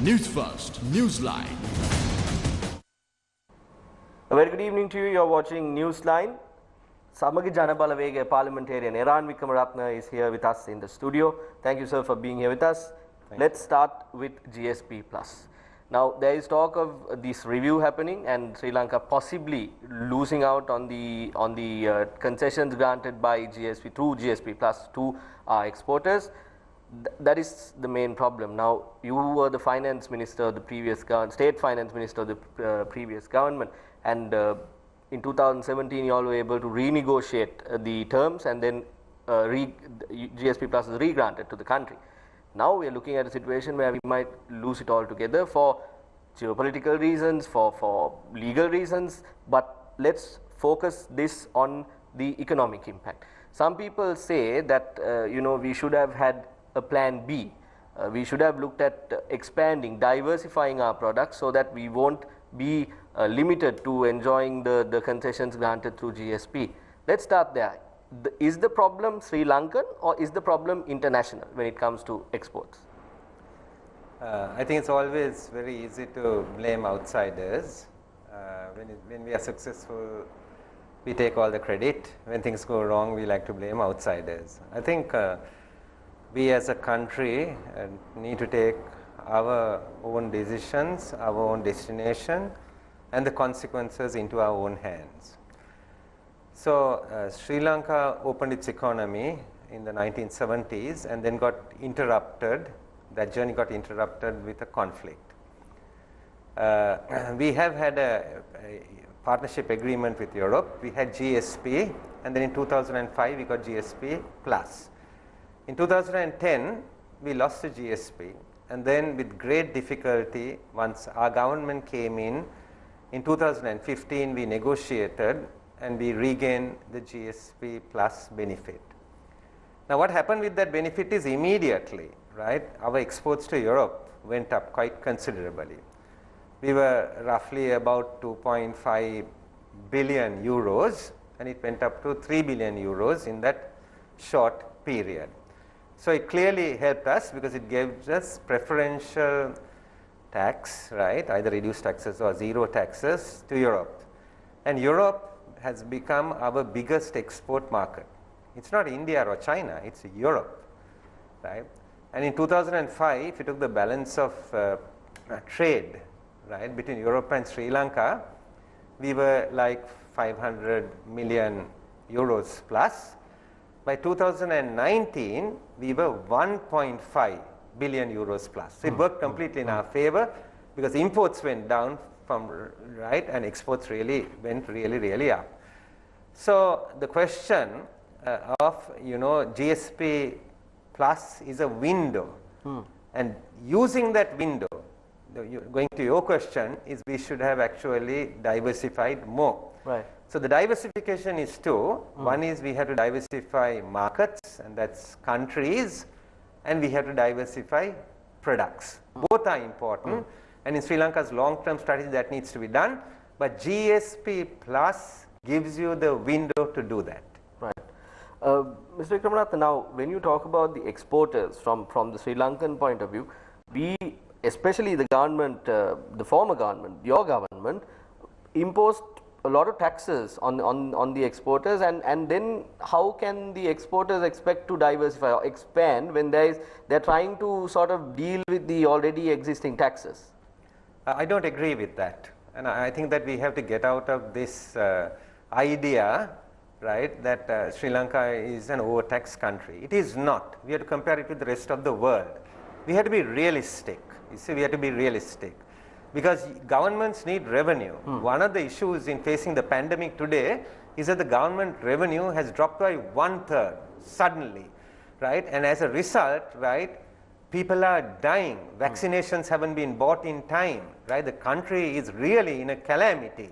Newsfirst, Newsline. A very good evening to you. You're watching Newsline. Samagi Janabalavega parliamentarian Eran Wickramaratne is here with us in the studio. Thank you, sir, for being here with us. Let's start with GSP+. Now, there is talk of this review happening and Sri Lanka possibly losing out on the concessions granted by GSP through GSP+ to our exporters. That is the main problem. Now, you were the finance minister of the previous state finance minister of the previous government, and in 2017 you all were able to renegotiate the terms, and then GSP+ is re-granted to the country. Now we are looking at a situation where we might lose it altogether for geopolitical reasons, for legal reasons, but let's focus this on the economic impact. Some people say that we should have had a plan B. We should have looked at expanding, diversifying our products so that we won't be limited to enjoying the concessions granted through GSP. Let's start there. Is the problem Sri Lankan or is the problem international when it comes to exports? I think it's always very easy to blame outsiders. When we are successful, we take all the credit. When things go wrong, we like to blame outsiders. I think we as a country need to take our own decisions, our own destination, and the consequences into our own hands. So Sri Lanka opened its economy in the 1970s and then got interrupted. That journey got interrupted with a conflict. We have had a partnership agreement with Europe. We had GSP, and then in 2005 we got GSP+. In 2010 we lost the GSP, and then with great difficulty, once our government came in 2015 we negotiated and we regained the GSP+ benefit. Now what happened with that benefit is immediately, right, our exports to Europe went up quite considerably. We were roughly about 2.5 billion euros and it went up to 3 billion euros in that short period. So it clearly helped us because it gave us preferential tax, right, either reduced taxes or zero taxes to Europe. And Europe has become our biggest export market. It's not India or China, it's Europe, right? And in 2005, if you took the balance of trade, right, between Europe and Sri Lanka, we were like 500 million euros plus. By 2019, we were 1.5 billion euros plus. So it worked completely in our favor because imports went down from, right, and exports really went really up. So the question of, GSP plus is a window, and using that window, going to your question, is we should have actually diversified more. Right. So the diversification is two. One is we have to diversify markets, and that's countries, and we have to diversify products. Both are important, and in Sri Lanka's long-term strategy that needs to be done, but GSP plus gives you the window to do that. Right. Mr. Wickramaratne, now when you talk about the exporters from the Sri Lankan point of view, especially the government, the former government, your government, imposed a lot of taxes on the exporters, and then how can the exporters expect to diversify or expand when they're trying to sort of deal with the already existing taxes? I don't agree with that, and I think that we have to get out of this idea, right, that Sri Lanka is an overtaxed country. It is not. We have to compare it with the rest of the world. We have to be realistic. You see, we have to be realistic. Because governments need revenue. One of the issues in facing the pandemic today is that the government revenue has dropped by 1/3 suddenly, right? And as a result, right, people are dying. Vaccinations haven't been bought in time, right? The country is really in a calamity.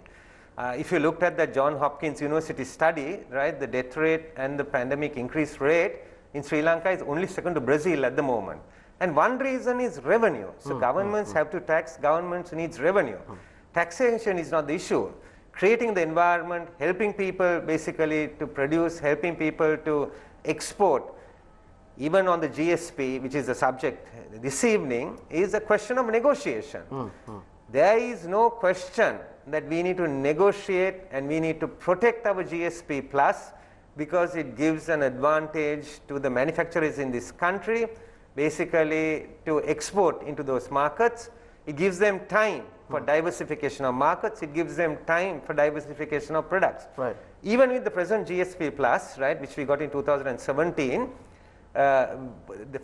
If you looked at the Johns Hopkins University study, right, the death rate and the pandemic increase rate in Sri Lanka is only second to Brazil at the moment. And one reason is revenue. So governments have to tax, governments needs revenue. Taxation is not the issue. Creating the environment, helping people basically to produce, helping people to export even on the GSP, which is the subject this evening, is a question of negotiation. There is no question that we need to negotiate and we need to protect our GSP plus, because it gives an advantage to the manufacturers in this country, basically to export into those markets. It gives them time for diversification of markets. It gives them time for diversification of products. Right. Even with the present GSP plus, right, which we got in 2017,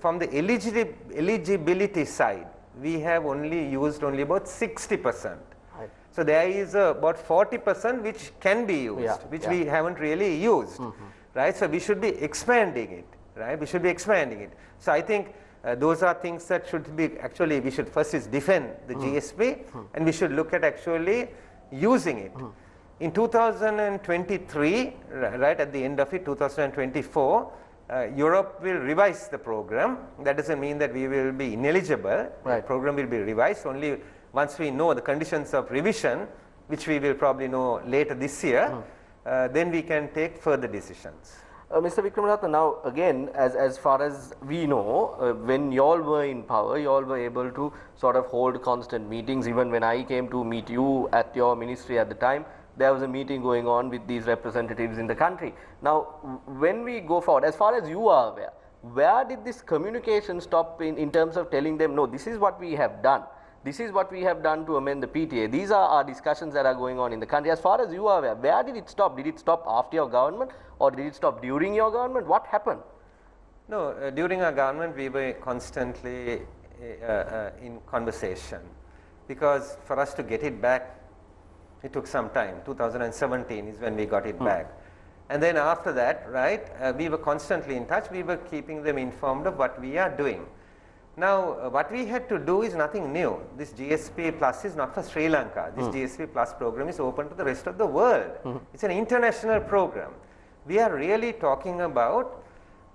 from the eligibility side, we have used only about 60%. Right. So there is about 40% which can be used, which we haven't really used, right? So we should be expanding it, right? We should be expanding it. So I think those are things that should be actually, we should first is defend the GSP, and we should look at actually using it. In 2023, right at the end of it, 2024, Europe will revise the program. That doesn't mean that we will be ineligible. Right. The program will be revised only once we know the conditions of revision, which we will probably know later this year, then we can take further decisions. Mr. Wickramaratne, now again, as far as we know, when you all were in power, you all were able to sort of hold constant meetings. Even when I came to meet you at your ministry at the time, there was a meeting going on with these representatives in the country. Now, when we go forward, as far as you are aware, where did this communication stop in terms of telling them, no, this is what we have done. This is what we have done to amend the PTA. These are our discussions that are going on in the country. As far as you are aware, where did it stop? Did it stop after your government, or did it stop during your government? What happened? No, during our government, we were constantly in conversation, because for us to get it back, it took some time. 2017 is when we got it back. And then after that, right, we were constantly in touch. We were keeping them informed of what we are doing. Now, what we had to do is nothing new. This GSP Plus is not for Sri Lanka. This GSP Plus program is open to the rest of the world. It's an international program. We are really talking about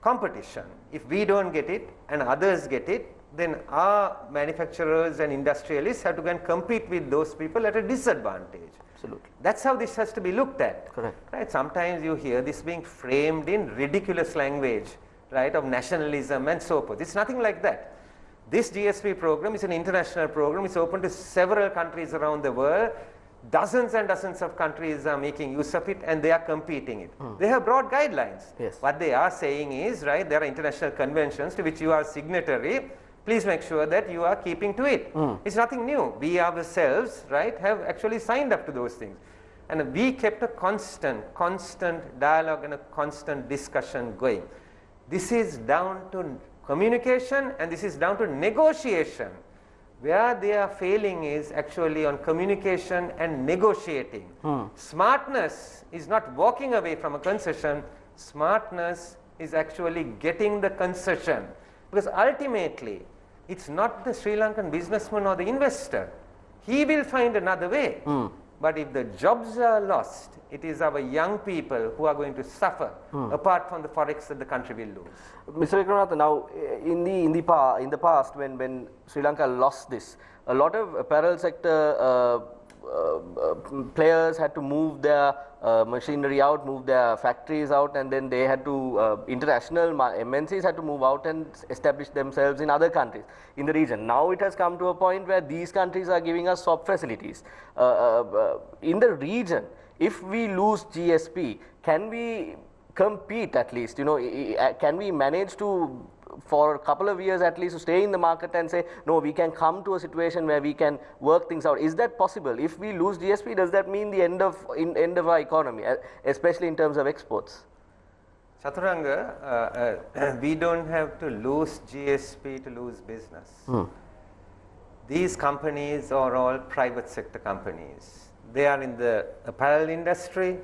competition. If we don't get it and others get it, then our manufacturers and industrialists have to go and compete with those people at a disadvantage. Absolutely. That's how this has to be looked at. Correct. Right? Sometimes you hear this being framed in ridiculous language, right, of nationalism and so forth. It's nothing like that. This GSP program is an international program. It's open to several countries around the world. Dozens and dozens of countries are making use of it, and they are competing it. They have broad guidelines. Yes. What they are saying is, right, there are international conventions to which you are signatory. Please make sure that you are keeping to it. It's nothing new. We ourselves, right, have actually signed up to those things. And we kept a constant dialogue and a constant discussion going. This is down to communication, and this is down to negotiation. Where they are failing is actually on communication and negotiating. Smartness is not walking away from a concession. Smartness is actually getting the concession. Because ultimately, it's not the Sri Lankan businessman or the investor. He will find another way. But if the jobs are lost, it is our young people who are going to suffer, apart from the forex that the country will lose. Mr. Wickramaratne, now in the past, when Sri Lanka lost this, a lot of apparel sector players had to move their machinery out, move their factories out, and then they had to, international MNCs had to move out and establish themselves in other countries in the region. Now it has come to a point where these countries are giving us soft facilities. In the region, if we lose GSP, can we compete at least? You know, can we manage to, for a couple of years at least, to stay in the market and say, no, we can come to a situation where we can work things out? Is that possible? If we lose GSP, does that mean the end of our economy, especially in terms of exports? Chathuranga, we don't have to lose GSP to lose business. These companies are all private sector companies. They are in the apparel industry,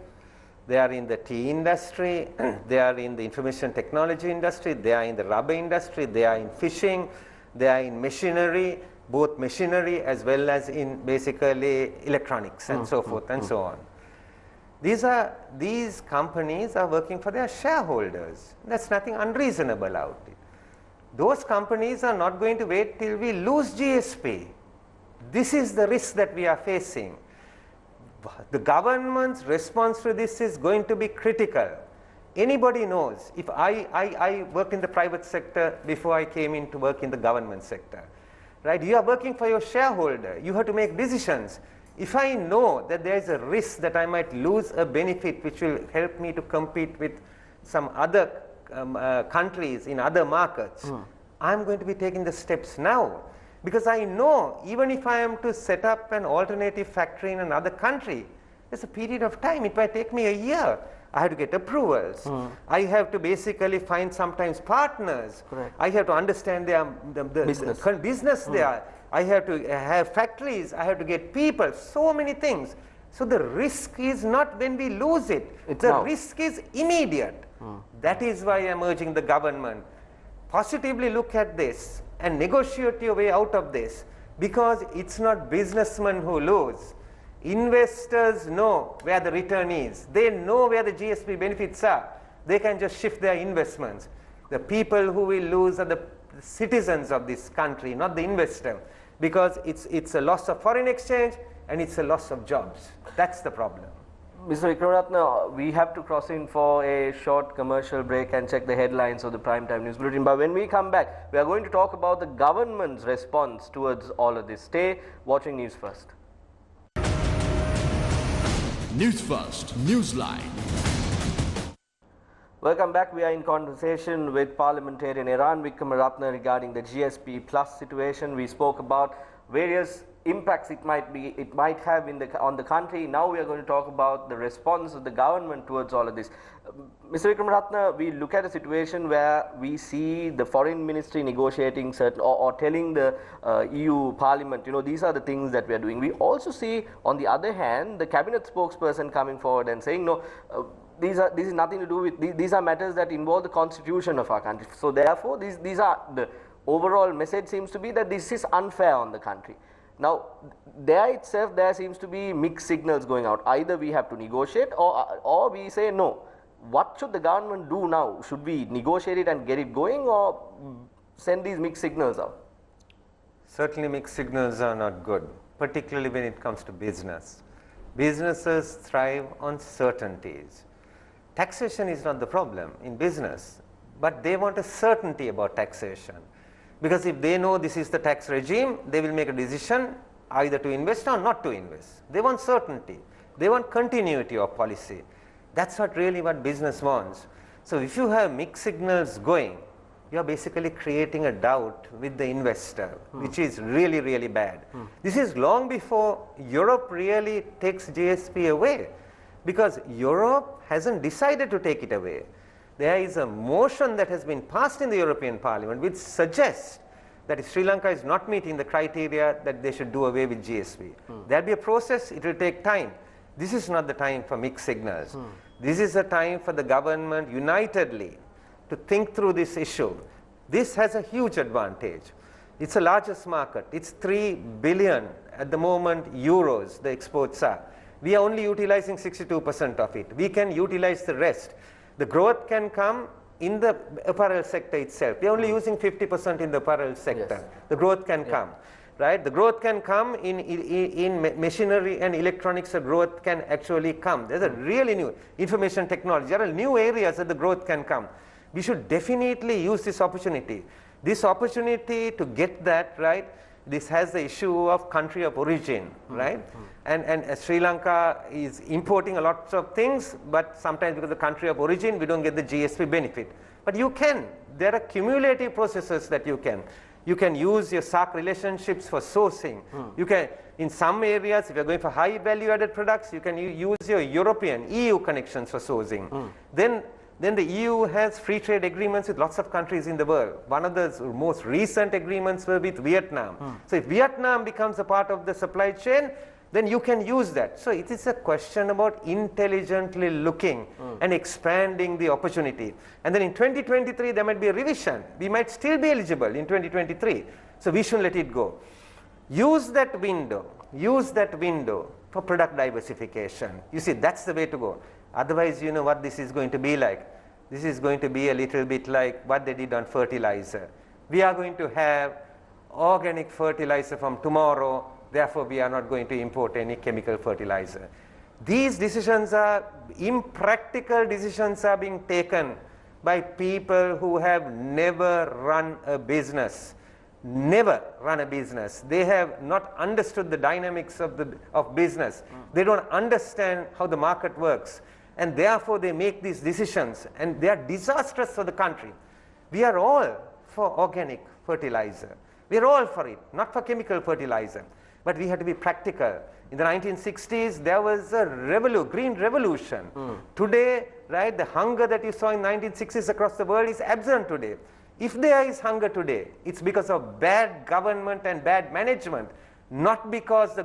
they are in the tea industry, they are in the information technology industry, they are in the rubber industry, they are in fishing, they are in machinery, both machinery as well as in basically electronics and so forth and so on. These companies are working for their shareholders. That's nothing unreasonable out it. Those companies are not going to wait till we lose GSP. This is the risk that we are facing. The government's response to this is going to be critical. Anybody knows, if I worked in the private sector before I came in to work in the government sector, right? You are working for your shareholder. You have to make decisions. If I know that there is a risk that I might lose a benefit which will help me to compete with some other countries in other markets, I'm going to be taking the steps now. Because I know even if I am to set up an alternative factory in another country, there's a period of time. It might take me a year. I have to get approvals. I have to basically find sometimes partners. Correct. I have to understand their business there. I have to have factories. I have to get people. So many things. So the risk is not when we lose it. The risk is immediate. That is why I'm urging the government, positively look at this and negotiate your way out of this, because it's not businessmen who lose. Investors know where the return is. They know where the GSP benefits are. They can just shift their investments. The people who will lose are the citizens of this country, not the investor, because it's a loss of foreign exchange and it's a loss of jobs. That's the problem. Mr. Wickramaratne, we have to cross in for a short commercial break and check the headlines of the Primetime News Bulletin. But when we come back, we are going to talk about the government's response towards all of this. Stay watching News First. News First, Newsline. Welcome back. We are in conversation with parliamentarian Eran Wickramaratne regarding the GSP Plus situation. We spoke about various impacts it might have on the country. Now we are going to talk about the response of the government towards all of this. Mr. Wickramaratne, we look at a situation where we see the foreign ministry negotiating certain or telling the EU Parliament, these are the things that we are doing. We also see, on the other hand, the cabinet spokesperson coming forward and saying, no, this is nothing to do with, these are matters that involve the constitution of our country. So therefore, these are, the overall message seems to be that this is unfair on the country. Now, there seems to be mixed signals going out. Either we have to negotiate or we say no. What should the government do now? Should we negotiate it and get it going, or send these mixed signals out? Certainly mixed signals are not good, particularly when it comes to business. Businesses thrive on certainties. Taxation is not the problem in business, but they want a certainty about taxation. Because if they know this is the tax regime, they will make a decision either to invest or not to invest. They want certainty. They want continuity of policy. That's what business wants. So if you have mixed signals going, you are basically creating a doubt with the investor, which is really, really bad. This is long before Europe really takes GSP away, because Europe hasn't decided to take it away. There is a motion that has been passed in the European Parliament which suggests that if Sri Lanka is not meeting the criteria, that they should do away with GSP. There will be a process, it will take time. This is not the time for mixed signals. This is a time for the government unitedly to think through this issue. This has a huge advantage. It's the largest market. It's 3 billion at the moment euros the exports are. We are only utilizing 62% of it. We can utilize the rest. The growth can come in the apparel sector itself. We are only using 50% in the apparel sector. Yes. The growth can come. Right? The growth can come in machinery and electronics. The growth can actually come. There's a really new information technology. There are new areas that the growth can come. We should definitely use this opportunity. This opportunity to get that right. This has the issue of country of origin, right? And Sri Lanka is importing a lot of things, but sometimes because of the country of origin, we don't get the GSP benefit. But you can. There are cumulative processes that you can. You can use your SAC relationships for sourcing. You can, in some areas, if you're going for high value-added products, you can use your European, EU connections for sourcing. Then the EU has free trade agreements with lots of countries in the world. One of the most recent agreements were with Vietnam. So if Vietnam becomes a part of the supply chain, then you can use that. So it is a question about intelligently looking and expanding the opportunity. And then in 2023, there might be a revision. We might still be eligible in 2023. So we shouldn't let it go. Use that window for product diversification. You see, that's the way to go. Otherwise, you know what this is going to be like. This is going to be a little bit like what they did on fertilizer. We are going to have organic fertilizer from tomorrow. Therefore, we are not going to import any chemical fertilizer. These decisions are impractical decisions are being taken by people who have never run a business. Never run a business. They have not understood the dynamics of business. They don't understand how the market works, and therefore they make these decisions, and they are disastrous for the country. We are all for organic fertilizer. We are all for it, not for chemical fertilizer. But we have to be practical. In the 1960s, there was a green revolution. Today, right, the hunger that you saw in 1960s across the world is absent today. If there is hunger today, it's because of bad government and bad management, not because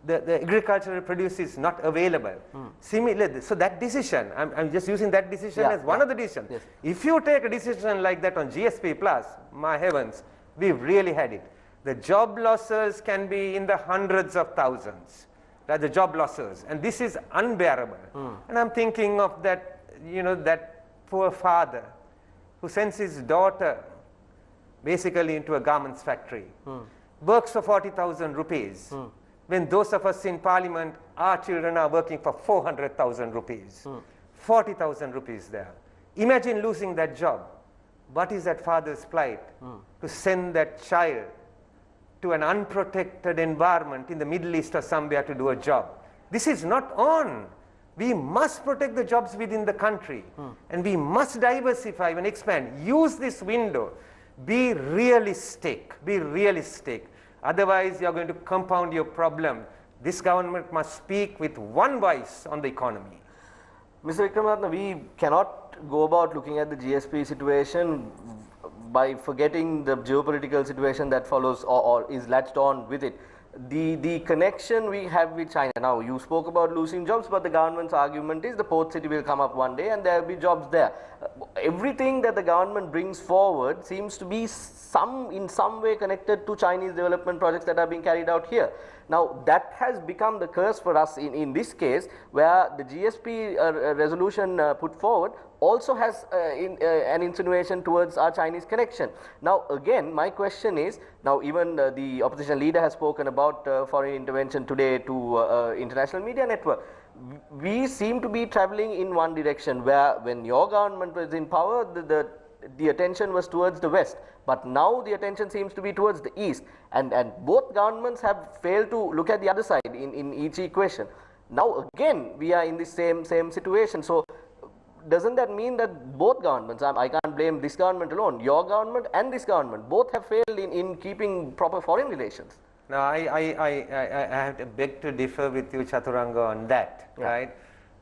the agricultural produce is not available. Similarly, so that decision, I'm just using that decision as one of the decisions. Yes. If you take a decision like that on GSP plus, my heavens, we've really had it. The job losses can be in the hundreds of thousands, right, the job losses, and this is unbearable. And I'm thinking of that, that poor father who sends his daughter basically into a garments factory, works for 40,000 rupees, when those of us in parliament, our children are working for 400,000 rupees, 40,000 rupees there. Imagine losing that job. What is that father's plight? To send that child to an unprotected environment in the Middle East or somewhere to do a job. This is not on. We must protect the jobs within the country, and we must diversify and expand. Use this window. Be realistic. Be realistic. Otherwise, you are going to compound your problem. This government must speak with one voice on the economy. Mr. Wickramaratne, we cannot go about looking at the GSP situation by forgetting the geopolitical situation that follows or is latched on with it. The connection we have with China. Now, you spoke about losing jobs, but the government's argument is the port city will come up one day and there will be jobs there. Everything that the government brings forward seems to be in some way connected to Chinese development projects that are being carried out here. Now, that has become the curse for us in this case, where the GSP resolution put forward also has an insinuation towards our Chinese connection. Now, again, my question is, now even the opposition leader has spoken about foreign intervention today to international media network. We seem to be traveling in one direction, where when your government was in power, the attention was towards the west, but now the attention seems to be towards the east, and both governments have failed to look at the other side in each equation. Now again we are in the same situation. So doesn't that mean that both governments, I can't blame this government alone, your government and this government, both have failed in keeping proper foreign relations? Now, I have to beg to differ with you, Chathuranga, on that, right?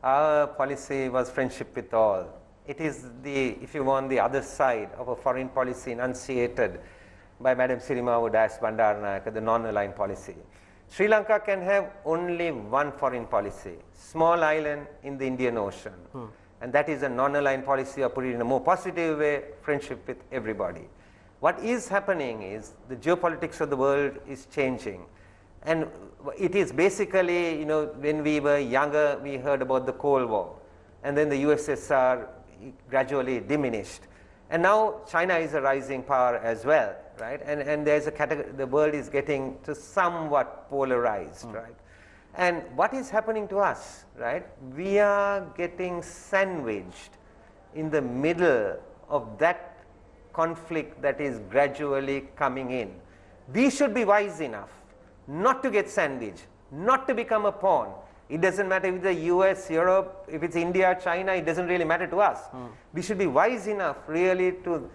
Our policy was friendship with all. It is if you want, the other side of a foreign policy enunciated by Madam Sirimau Das Bandaranaike, the non-aligned policy. Sri Lanka can have only one foreign policy, small island in the Indian Ocean. And that is a non-aligned policy, or put it in a more positive way, friendship with everybody. What is happening is the geopolitics of the world is changing. And it is basically, when we were younger, we heard about the Cold War. And then the USSR gradually diminished. And now China is a rising power as well, right? And there's a category, the world is getting to somewhat polarized, right? And what is happening to us, right? We are getting sandwiched in the middle of that conflict that is gradually coming in. We should be wise enough not to get sandwiched, not to become a pawn. It doesn't matter if it's the US, Europe, if it's India, China, it doesn't really matter to us. We should be wise enough really to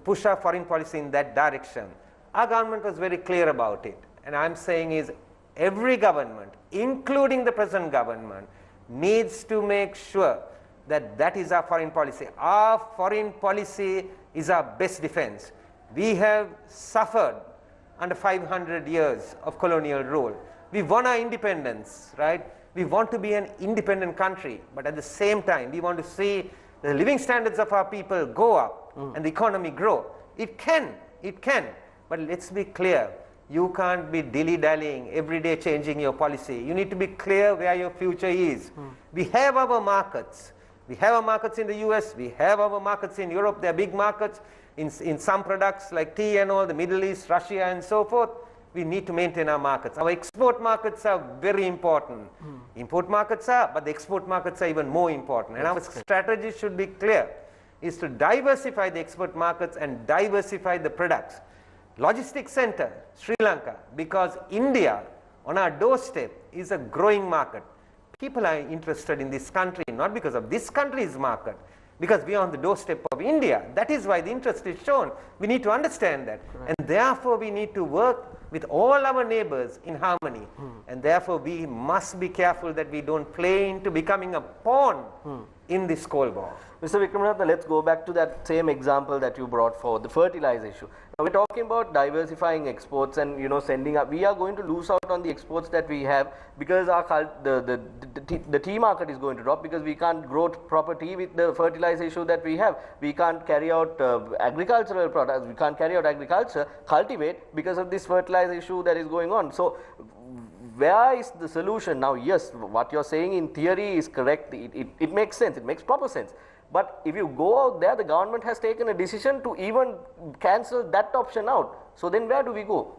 push our foreign policy in that direction. Our government was very clear about it. And I'm saying is every government, including the present government, needs to make sure that that is our foreign policy. Our foreign policy is our best defense. We have suffered under 500 years of colonial rule. We won our independence, right? We want to be an independent country, but at the same time, we want to see the living standards of our people go up and the economy grow. It can, but let's be clear. You can't be dilly-dallying, every day changing your policy. You need to be clear where your future is. We have our markets. We have our markets in the US, we have our markets in Europe, they are big markets in some products like tea and all, the Middle East, Russia and so forth. we need to maintain our markets. Our export markets are very important. Import markets are, but the export markets are even more important. And our strategy should be clear, is to diversify the export markets and diversify the products. Logistics center, Sri Lanka, because India on our doorstep is a growing market. People are interested in this country, not because of this country's market, because we are on the doorstep of India. That is why the interest is shown. We need to understand that. Correct. And therefore, we need to work with all our neighbors in harmony. And therefore, we must be careful that we don't play into becoming a pawn in this Cold War. Mr. Wickramaratne, let's go back to that same example that you brought for the fertilizer issue. Now, we're talking about diversifying exports and, you know, sending up. We are going to lose out on the exports that we have because our the tea market is going to drop because we can't grow proper tea with the fertilizer issue that we have. We can't carry out agricultural products. We can't carry out agriculture, cultivate because of this fertilizer issue that is going on. So, where is the solution? Now, yes, what you're saying in theory is correct. It makes sense. It makes proper sense. But if you go out there, the government has taken a decision to even cancel that option out. So then where do we go?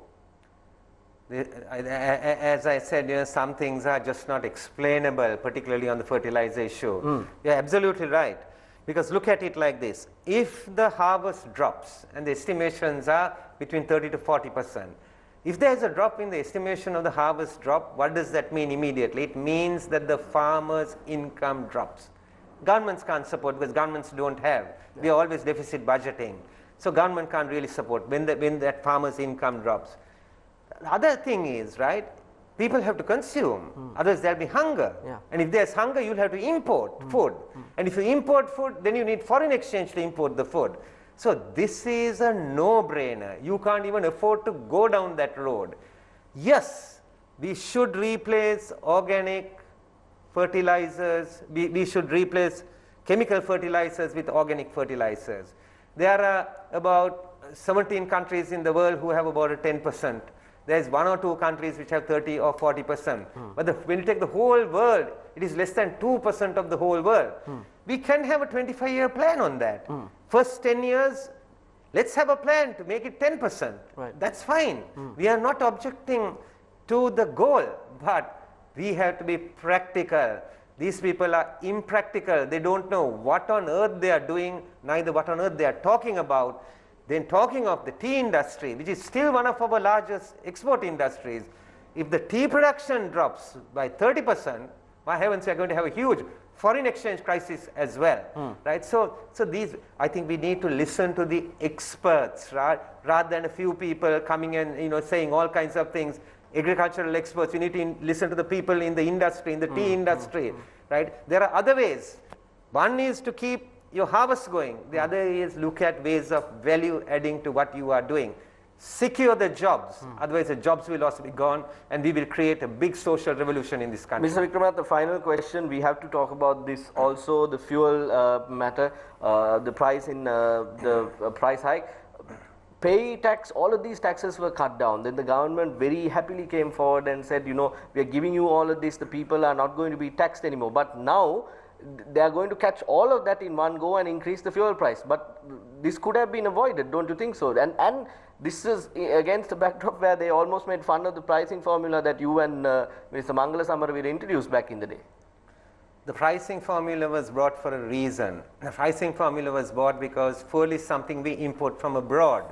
As I said, you know, some things are just not explainable, particularly on the fertilizer issue. You're absolutely right. Because look at it like this. If the harvest drops, and the estimations are between 30 to 40%, if there is a drop in the estimation of the harvest drop, what does that mean immediately? It means that the farmer's income drops. Governments can't support because governments don't have. We are always deficit budgeting. So government can't really support when that farmer's income drops. The other thing is, right, people have to consume, otherwise there'll be hunger. And if there's hunger, you'll have to import food. And if you import food, then you need foreign exchange to import the food. So this is a no-brainer. You can't even afford to go down that road. Yes, we should replace organic fertilizers. We should replace chemical fertilizers with organic fertilizers. There are about 17 countries in the world who have about a 10%. There's 1 or 2 countries which have 30 or 40%. But when you take the whole world, it is less than 2% of the whole world. We can have a 25-year plan on that. First 10 years, let's have a plan to make it 10%. Right. That's fine. We are not objecting to the goal, but we have to be practical. These people are impractical. They don't know what on earth they are doing, neither what on earth they are talking about. Then talking of the tea industry, which is still one of our largest export industries, if the tea production drops by 30%, my heavens, we are going to have a huge foreign exchange crisis as well, right? So these, I think we need to listen to the experts, right? Rather than a few people coming in, you know, saying all kinds of things. Agricultural experts, you need to listen to the people in the industry, in the tea industry, right? There are other ways. One is to keep your harvest going. The other is look at ways of value adding to what you are doing. Secure the jobs, otherwise the jobs will also be gone and we will create a big social revolution in this country. Mr. Wickramaratne, the final question, we have to talk about this also, the fuel matter, the price in the price hike. Pay tax, all of these taxes were cut down. Then the government very happily came forward and said, you know, we are giving you all of this, the people are not going to be taxed anymore. But now they are going to catch all of that in one go and increase the fuel price. But this could have been avoided, don't you think so? And this is against the backdrop where they almost made fun of the pricing formula that you and Mr. Mangala Samaravira introduced back in the day. The pricing formula was brought for a reason. The pricing formula was brought because fuel is something we import from abroad,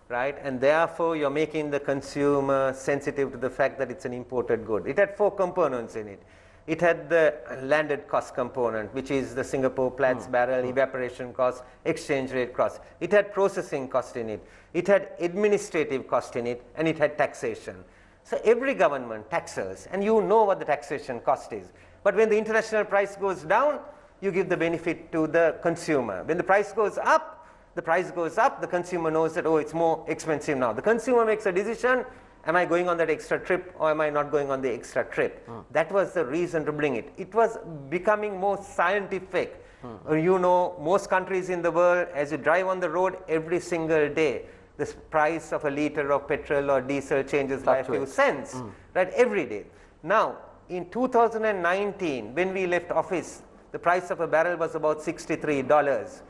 right? And therefore, you're making the consumer sensitive to the fact that it's an imported good. It had 4 components in it. It had the landed cost component, which is the Singapore Platts barrel, evaporation cost, exchange rate cost. It had processing cost in it. It had administrative cost in it, and it had taxation. So every government taxes, and you know what the taxation cost is. But when the international price goes down, you give the benefit to the consumer. When the price goes up, the consumer knows that, oh, it's more expensive now. The consumer makes a decision, am I going on that extra trip or am I not going on the extra trip? That was the reason to bring it. It was becoming more scientific. You know, most countries in the world, as you drive on the road every single day, the price of a liter of petrol or diesel changes by a few cents, right, every day. Now, in 2019, when we left office, the price of a barrel was about $63.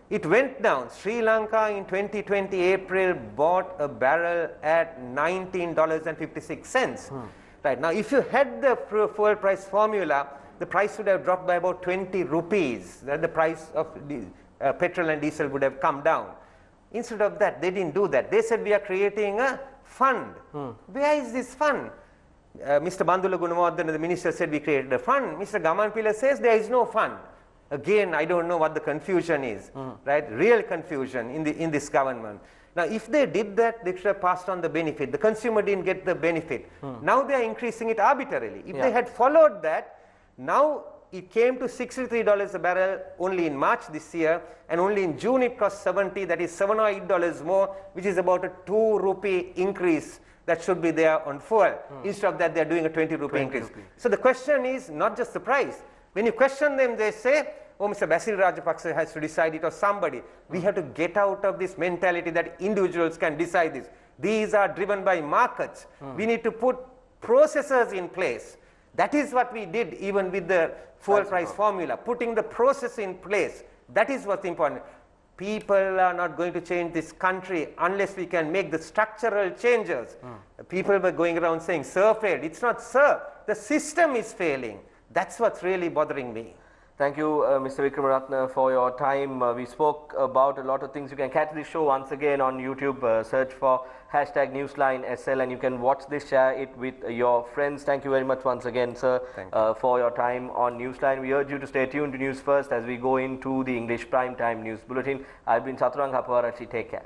It went down. Sri Lanka in 2020 April bought a barrel at $19.56. Right. Now, if you had the fuel price formula, the price would have dropped by about 20 rupees. Then the price of petrol and diesel would have come down. Instead of that, they didn't do that. They said we are creating a fund. Where is this fund? Mr. Bandula Gunawardena, the minister, said we created a fund. Mr. Gamanpila says there is no fund. Again, I don't know what the confusion is, right? Real confusion in this government. Now, if they did that, they should have passed on the benefit. The consumer didn't get the benefit. Now they are increasing it arbitrarily. If they had followed that, now it came to $63 a barrel only in March this year, and only in June it cost 70, that is $7 or $8 more, which is about a 2 rupee increase that should be there on fuel. Instead of that, they are doing a 20 rupee increase. So the question is not just the price. When you question them, they say, oh, Mr. Basil Rajapaksa has to decide it, or somebody. We have to get out of this mentality that individuals can decide this. These are driven by markets. We need to put processes in place. That is what we did even with the fuel price formula, putting the process in place. That is what's important. People are not going to change this country unless we can make the structural changes. People were going around saying, Sir failed. It's not Sir. The system is failing. That's what's really bothering me. Thank you, Mr. Wickramaratne, for your time. We spoke about a lot of things. You can catch this show once again on YouTube. Search for #NewslineSL, and you can watch this, share it with your friends. Thank you very much once again, sir, for your time on Newsline. We urge you to stay tuned to News First as we go into the English Prime Time News Bulletin. I've been Chathuranga Hapuarachchi. Take care.